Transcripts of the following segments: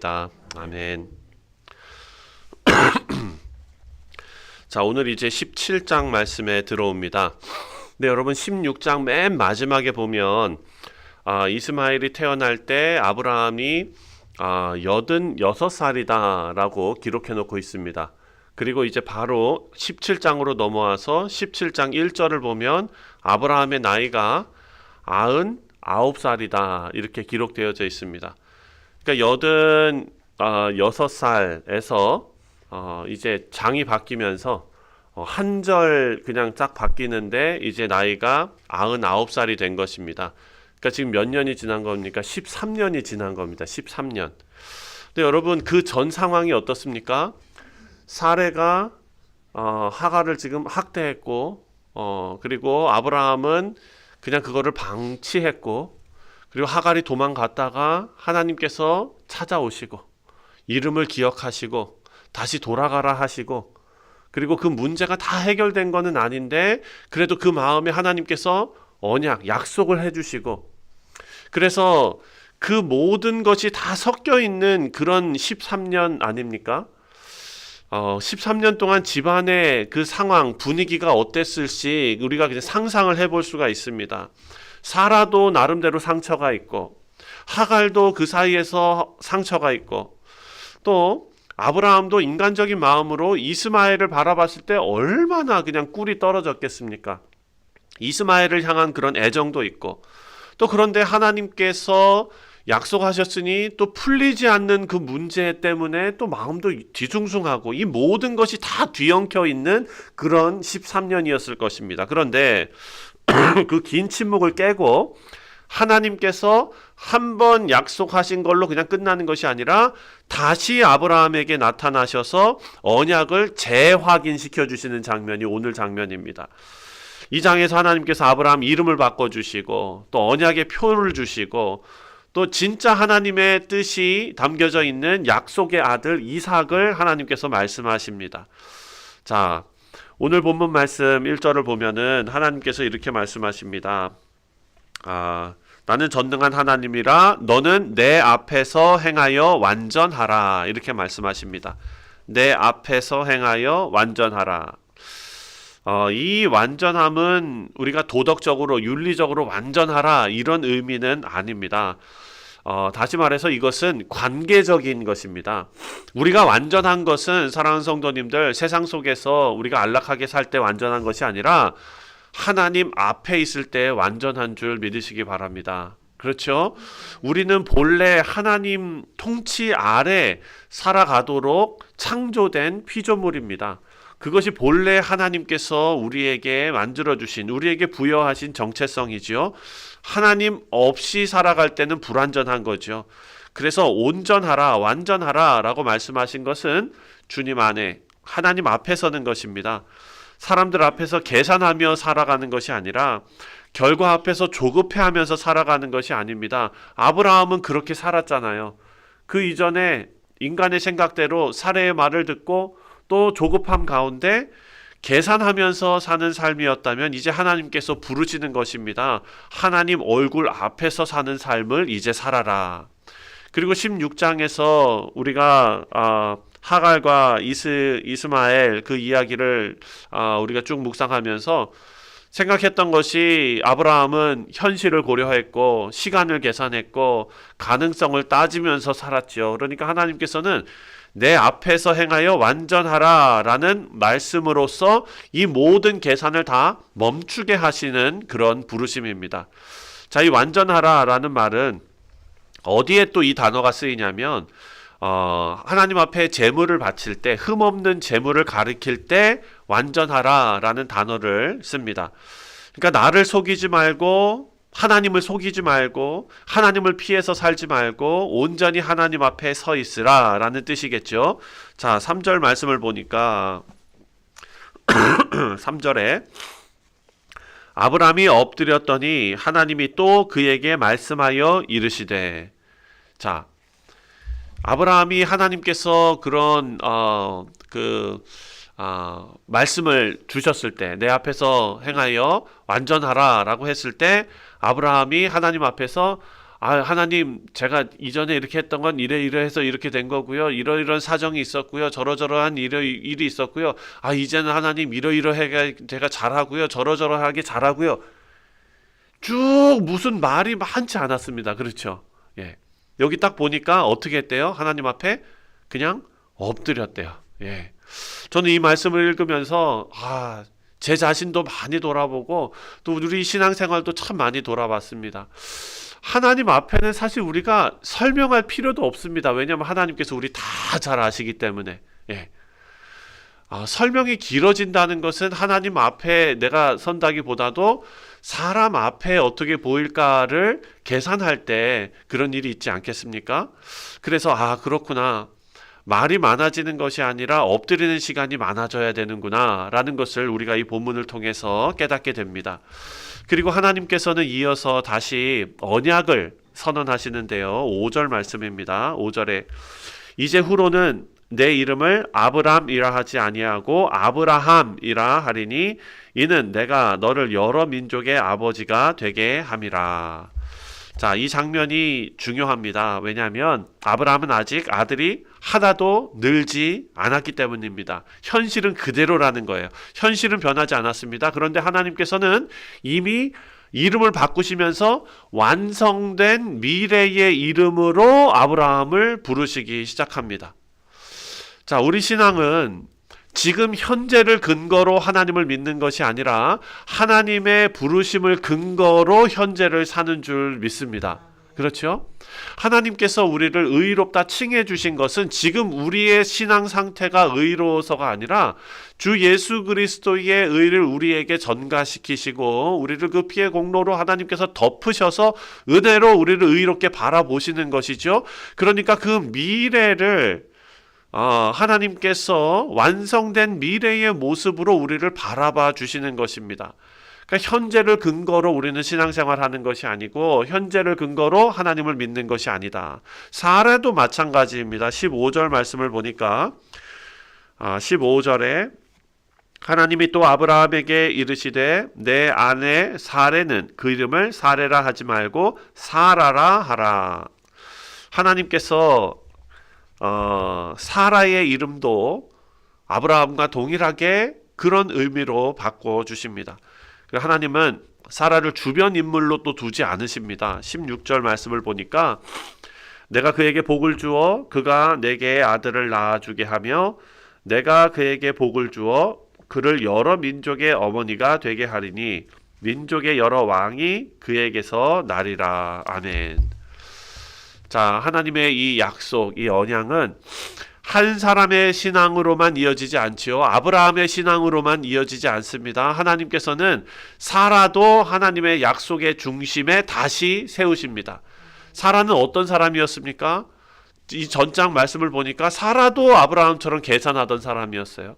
아멘. 자, 오늘 이제 17장 말씀에 들어옵니다. 네, 여러분 16장 맨 마지막에 보면 이스마엘이 태어날 때 아브라함이 86살이다 라고 기록해 놓고 있습니다. 그리고 이제 바로 17장으로 넘어와서 17장 1절을 보면 아브라함의 나이가 99살이다 이렇게 기록되어져 있습니다. 그러니까 86살에서 이제 장이 바뀌면서 한 절 그냥 쫙 바뀌는데 이제 나이가 99살이 된 것입니다. 그러니까 지금 몇 년이 지난 겁니까? 13년이 지난 겁니다. 13년. 근데 여러분 그 전 상황이 어떻습니까? 사레가 하갈을 지금 학대했고 그리고 아브라함은 그냥 그거를 방치했고 그리고 하갈이 도망갔다가 하나님께서 찾아오시고 이름을 기억하시고 다시 돌아가라 하시고 그리고 그 문제가 다 해결된 거는 아닌데 그래도 그 마음에 하나님께서 언약, 약속을 해주시고 그래서 그 모든 것이 다 섞여 있는 그런 13년 아닙니까? 13년 동안 집안의 그 상황, 분위기가 어땠을지 우리가 그냥 상상을 해볼 수가 있습니다. 사라도 나름대로 상처가 있고 하갈도 그 사이에서 상처가 있고 또 아브라함도 인간적인 마음으로 이스마엘을 바라봤을 때 얼마나 그냥 꿀이 떨어졌겠습니까? 이스마엘을 향한 그런 애정도 있고 또 그런데 하나님께서 약속하셨으니 또 풀리지 않는 그 문제 때문에 또 마음도 뒤숭숭하고 이 모든 것이 다 뒤엉켜 있는 그런 13년이었을 것입니다. 그런데 그 긴 침묵을 깨고 하나님께서 한 번 약속하신 걸로 그냥 끝나는 것이 아니라 다시 아브라함에게 나타나셔서 언약을 재확인시켜 주시는 장면이 오늘 장면입니다. 이 장에서 하나님께서 아브라함 이름을 바꿔주시고 또 언약의 표를 주시고 또 진짜 하나님의 뜻이 담겨져 있는 약속의 아들 이삭을 하나님께서 말씀하십니다. 자, 오늘 본문 말씀 1절을 보면은 하나님께서 이렇게 말씀하십니다. 나는 전능한 하나님이라 너는 내 앞에서 행하여 완전하라 이렇게 말씀하십니다. 내 앞에서 행하여 완전하라. 이 완전함은 우리가 도덕적으로 윤리적으로 완전하라 이런 의미는 아닙니다. 다시 말해서 이것은 관계적인 것입니다. 우리가 완전한 것은 사랑하는 성도님들 세상 속에서 우리가 안락하게 살 때 완전한 것이 아니라 하나님 앞에 있을 때 완전한 줄 믿으시기 바랍니다. 그렇죠? 우리는 본래 하나님 통치 아래 살아가도록 창조된 피조물입니다. 그것이 본래 하나님께서 우리에게 만들어주신 우리에게 부여하신 정체성이지요. 하나님 없이 살아갈 때는 불완전한 거죠. 그래서 온전하라 완전하라 라고 말씀하신 것은 주님 안에 하나님 앞에 서는 것입니다. 사람들 앞에서 계산하며 살아가는 것이 아니라 결과 앞에서 조급해하면서 살아가는 것이 아닙니다. 아브라함은 그렇게 살았잖아요. 그 이전에 인간의 생각대로 사레의 말을 듣고 또 조급함 가운데 계산하면서 사는 삶이었다면 이제 하나님께서 부르시는 것입니다. 하나님 얼굴 앞에서 사는 삶을 이제 살아라. 그리고 16장에서 우리가 하갈과 이스마엘 그 이야기를 우리가 쭉 묵상하면서 생각했던 것이 아브라함은 현실을 고려했고 시간을 계산했고 가능성을 따지면서 살았죠. 그러니까 하나님께서는 내 앞에서 행하여 완전하라 라는 말씀으로써 이 모든 계산을 다 멈추게 하시는 그런 부르심입니다. 자, 이 완전하라 라는 말은 어디에 또 이 단어가 쓰이냐면 하나님 앞에 제물을 바칠 때 흠없는 제물을 가리킬 때 완전하라 라는 단어를 씁니다. 그러니까 나를 속이지 말고 하나님을 속이지 말고 하나님을 피해서 살지 말고 온전히 하나님 앞에 서 있으라 라는 뜻이겠죠. 자, 3절 말씀을 보니까 3절에 아브라함이 엎드렸더니 하나님이 또 그에게 말씀하여 이르시되 자, 아브라함이 하나님께서 그런 말씀을 주셨을 때 내 앞에서 행하여 완전하라 라고 했을 때 아브라함이 하나님 앞에서 하나님, 제가 이전에 이렇게 했던 건 이래이래해서 이렇게 된 거고요. 이러이러한 사정이 있었고요. 저러저러한 일이 있었고요. 이제는 하나님 이러이러하게 제가 잘하고요. 저러저러하게 잘하고요. 쭉 무슨 말이 많지 않았습니다. 그렇죠? 예. 여기 딱 보니까 어떻게 했대요? 하나님 앞에 그냥 엎드렸대요. 예. 저는 이 말씀을 읽으면서 제 자신도 많이 돌아보고 또 우리 신앙생활도 참 많이 돌아봤습니다. 하나님 앞에는 사실 우리가 설명할 필요도 없습니다. 왜냐하면 하나님께서 우리 다 잘 아시기 때문에. 예. 설명이 길어진다는 것은 하나님 앞에 내가 선다기보다도 사람 앞에 어떻게 보일까를 계산할 때 그런 일이 있지 않겠습니까? 그래서 그렇구나. 말이 많아지는 것이 아니라 엎드리는 시간이 많아져야 되는구나 라는 것을 우리가 이 본문을 통해서 깨닫게 됩니다. 그리고 하나님께서는 이어서 다시 언약을 선언하시는데요. 5절 말씀입니다. 5절에 이제 후로는 내 이름을 아브람이라 하지 아니하고 아브라함이라 하리니 이는 내가 너를 여러 민족의 아버지가 되게 함이라. 자, 이 장면이 중요합니다. 왜냐하면 아브라함은 아직 아들이 하나도 늘지 않았기 때문입니다. 현실은 그대로라는 거예요. 현실은 변하지 않았습니다. 그런데 하나님께서는 이미 이름을 바꾸시면서 완성된 미래의 이름으로 아브라함을 부르시기 시작합니다. 자, 우리 신앙은 지금 현재를 근거로 하나님을 믿는 것이 아니라 하나님의 부르심을 근거로 현재를 사는 줄 믿습니다. 그렇죠? 하나님께서 우리를 의롭다 칭해 주신 것은 지금 우리의 신앙 상태가 의로워서가 아니라 주 예수 그리스도의 의를 우리에게 전가시키시고 우리를 그 피의 공로로 하나님께서 덮으셔서 은혜로 우리를 의롭게 바라보시는 것이죠. 그러니까 그 미래를 하나님께서 완성된 미래의 모습으로 우리를 바라봐 주시는 것입니다. 그러니까 현재를 근거로 우리는 신앙생활하는 것이 아니고 현재를 근거로 하나님을 믿는 것이 아니다. 사례도 마찬가지입니다. 15절 말씀을 보니까 15절에 하나님이 또 아브라함에게 이르시되 내 아내 사레는 그 이름을 사레라 하지 말고 사라라 하라. 하나님께서 사라의 이름도 아브라함과 동일하게 그런 의미로 바꿔주십니다. 하나님은 사라를 주변 인물로 또 두지 않으십니다. 16절 말씀을 보니까 내가 그에게 복을 주어 그가 내게 아들을 낳아주게 하며 내가 그에게 복을 주어 그를 여러 민족의 어머니가 되게 하리니 민족의 여러 왕이 그에게서 나리라. 아멘. 자, 하나님의 이 약속, 이 언약은 한 사람의 신앙으로만 이어지지 않지요. 아브라함의 신앙으로만 이어지지 않습니다. 하나님께서는 사라도 하나님의 약속의 중심에 다시 세우십니다. 사라는 어떤 사람이었습니까? 이 전장 말씀을 보니까 사라도 아브라함처럼 계산하던 사람이었어요.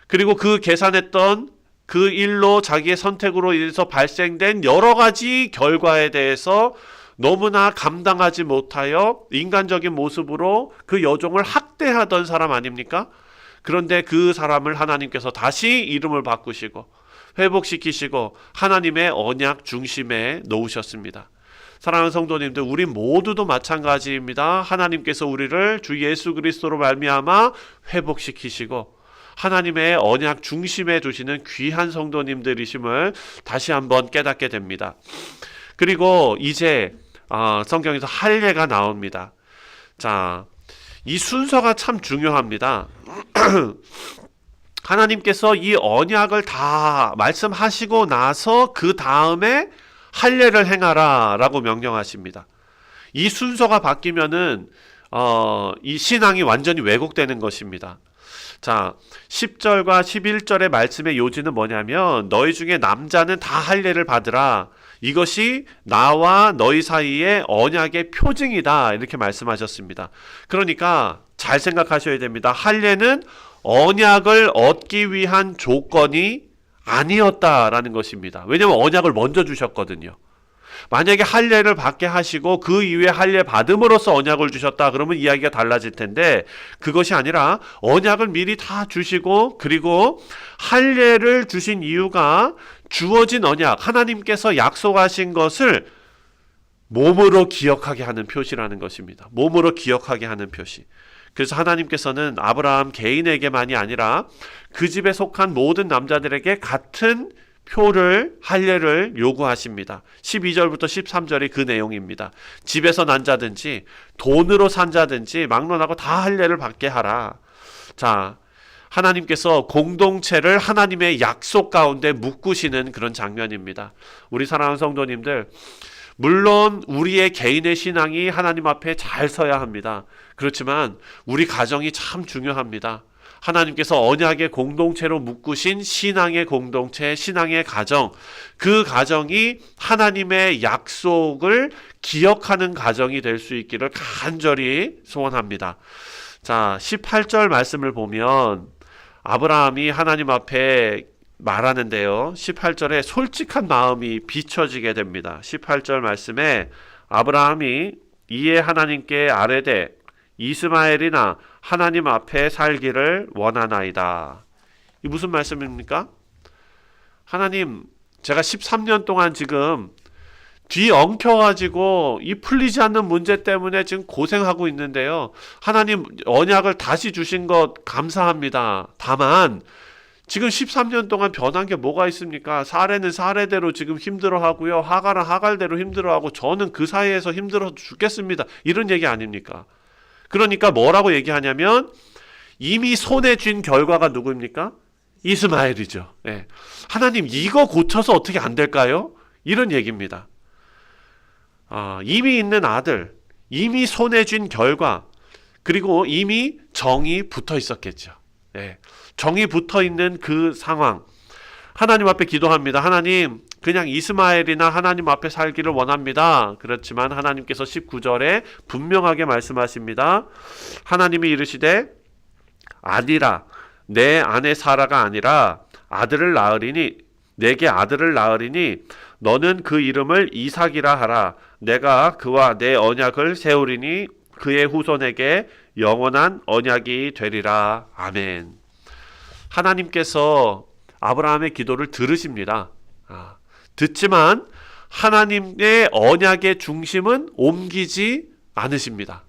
그리고 그 계산했던 그 일로 자기의 선택으로 인해서 발생된 여러 가지 결과에 대해서 너무나 감당하지 못하여 인간적인 모습으로 그 여종을 학대하던 사람 아닙니까? 그런데 그 사람을 하나님께서 다시 이름을 바꾸시고 회복시키시고 하나님의 언약 중심에 놓으셨습니다. 사랑하는 성도님들, 우리 모두도 마찬가지입니다. 하나님께서 우리를 주 예수 그리스도로 말미암아 회복시키시고 하나님의 언약 중심에 두시는 귀한 성도님들이심을 다시 한번 깨닫게 됩니다. 그리고 이제 성경에서 할례가 나옵니다. 자, 이 순서가 참 중요합니다. 하나님께서 이 언약을 다 말씀하시고 나서 그 다음에 할례를 행하라 라고 명령하십니다. 이 순서가 바뀌면은 이 신앙이 완전히 왜곡되는 것입니다. 자, 10절과 11절의 말씀의 요지는 뭐냐면 너희 중에 남자는 다 할례를 받으라. 이것이 나와 너희 사이의 언약의 표징이다. 이렇게 말씀하셨습니다. 그러니까 잘 생각하셔야 됩니다. 할례는 언약을 얻기 위한 조건이 아니었다라는 것입니다. 왜냐하면 언약을 먼저 주셨거든요. 만약에 할례를 받게 하시고 그 이후에 할례 받음으로써 언약을 주셨다 그러면 이야기가 달라질 텐데 그것이 아니라 언약을 미리 다 주시고 그리고 할례를 주신 이유가 주어진 언약, 하나님께서 약속하신 것을 몸으로 기억하게 하는 표시라는 것입니다. 몸으로 기억하게 하는 표시. 그래서 하나님께서는 아브라함 개인에게만이 아니라 그 집에 속한 모든 남자들에게 같은 표를, 할례를 요구하십니다. 12절부터 13절이 그 내용입니다. 집에서 난 자든지 돈으로 산 자든지 막론하고 다 할례를 받게 하라. 자, 하나님께서 공동체를 하나님의 약속 가운데 묶으시는 그런 장면입니다. 우리 사랑하는 성도님들, 물론 우리의 개인의 신앙이 하나님 앞에 잘 서야 합니다. 그렇지만 우리 가정이 참 중요합니다. 하나님께서 언약의 공동체로 묶으신 신앙의 공동체, 신앙의 가정, 그 가정이 하나님의 약속을 기억하는 가정이 될 수 있기를 간절히 소원합니다. 자, 18절 말씀을 보면 아브라함이 하나님 앞에 말하는데요. 18절에 솔직한 마음이 비춰지게 됩니다. 18절 말씀에 아브라함이 이에 하나님께 아뢰되 이스마엘이나 하나님 앞에 살기를 원하나이다. 이 무슨 말씀입니까? 하나님, 제가 13년 동안 지금 뒤 엉켜가지고 이 풀리지 않는 문제 때문에 지금 고생하고 있는데요. 하나님 언약을 다시 주신 것 감사합니다. 다만 지금 13년 동안 변한 게 뭐가 있습니까? 사례는 사례대로 지금 힘들어하고요. 하갈은 하갈대로 힘들어하고 저는 그 사이에서 힘들어 죽겠습니다. 이런 얘기 아닙니까? 그러니까 뭐라고 얘기하냐면 이미 손에 쥔 결과가 누구입니까? 이스마엘이죠. 네. 하나님 이거 고쳐서 어떻게 안 될까요? 이런 얘기입니다. 이미 있는 아들, 이미 손에 쥔 결과, 그리고 이미 정이 붙어 있었겠죠. 네. 정이 붙어 있는 그 상황. 하나님 앞에 기도합니다. 하나님, 그냥 이스마엘이나 하나님 앞에 살기를 원합니다. 그렇지만 하나님께서 19절에 분명하게 말씀하십니다. 하나님이 이르시되 아니라 내 아내 사라가 아니라 아들을 낳으리니 내게 아들을 낳으리니 너는 그 이름을 이삭이라 하라. 내가 그와 내 언약을 세우리니 그의 후손에게 영원한 언약이 되리라. 아멘. 하나님께서 아브라함의 기도를 들으십니다. 듣지만 하나님의 언약의 중심은 옮기지 않으십니다.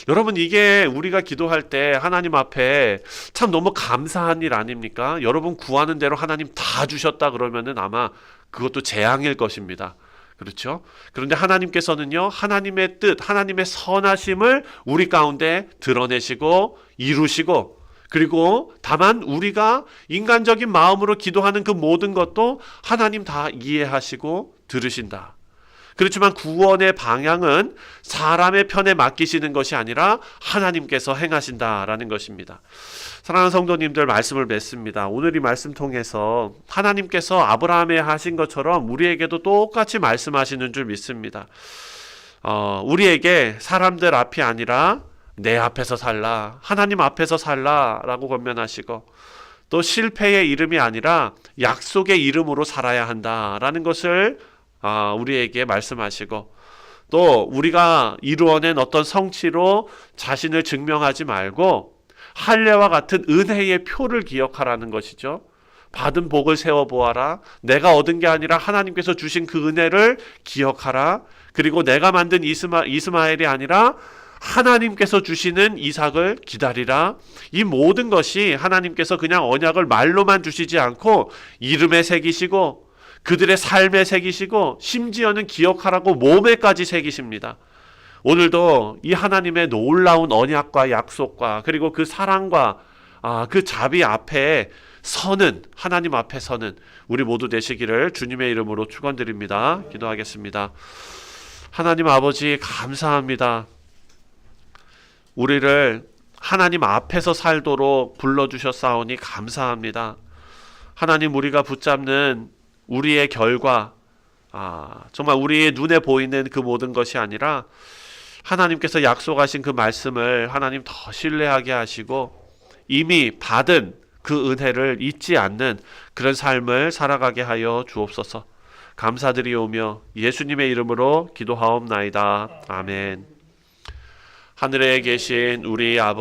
여러분, 이게 우리가 기도할 때 하나님 앞에 참 너무 감사한 일 아닙니까? 여러분 구하는 대로 하나님 다 주셨다 그러면은 아마 그것도 재앙일 것입니다. 그렇죠? 그런데 하나님께서는요, 하나님의 뜻, 하나님의 선하심을 우리 가운데 드러내시고 이루시고, 그리고 다만 우리가 인간적인 마음으로 기도하는 그 모든 것도 하나님 다 이해하시고 들으신다. 그렇지만 구원의 방향은 사람의 편에 맡기시는 것이 아니라 하나님께서 행하신다라는 것입니다. 사랑하는 성도님들, 말씀을 맺습니다. 오늘 이 말씀 통해서 하나님께서 아브라함에 하신 것처럼 우리에게도 똑같이 말씀하시는 줄 믿습니다. 우리에게 사람들 앞이 아니라 내 앞에서 살라, 하나님 앞에서 살라라고 권면하시고, 또 실패의 이름이 아니라 약속의 이름으로 살아야 한다라는 것을 우리에게 말씀하시고, 또 우리가 이루어낸 어떤 성취로 자신을 증명하지 말고 할례와 같은 은혜의 표를 기억하라는 것이죠. 받은 복을 세워보아라. 내가 얻은 게 아니라 하나님께서 주신 그 은혜를 기억하라. 그리고 내가 만든 이스마엘이 아니라 하나님께서 주시는 이삭을 기다리라. 이 모든 것이 하나님께서 그냥 언약을 말로만 주시지 않고 이름에 새기시고 그들의 삶에 새기시고 심지어는 기억하라고 몸에까지 새기십니다. 오늘도 이 하나님의 놀라운 언약과 약속과 그리고 그 사랑과 그 자비 앞에 서는, 하나님 앞에 서는 우리 모두 되시기를 주님의 이름으로 축원드립니다. 기도하겠습니다. 하나님 아버지, 감사합니다. 우리를 하나님 앞에서 살도록 불러주셨사오니 감사합니다. 하나님, 우리가 붙잡는 우리의 결과, 정말 우리의 눈에 보이는 그 모든 것이 아니라 하나님께서 약속하신 그 말씀을 하나님 더 신뢰하게 하시고 이미 받은 그 은혜를 잊지 않는 그런 삶을 살아가게 하여 주옵소서. 감사드리오며 예수님의 이름으로 기도하옵나이다. 아멘. 하늘에 계신 우리 아버지,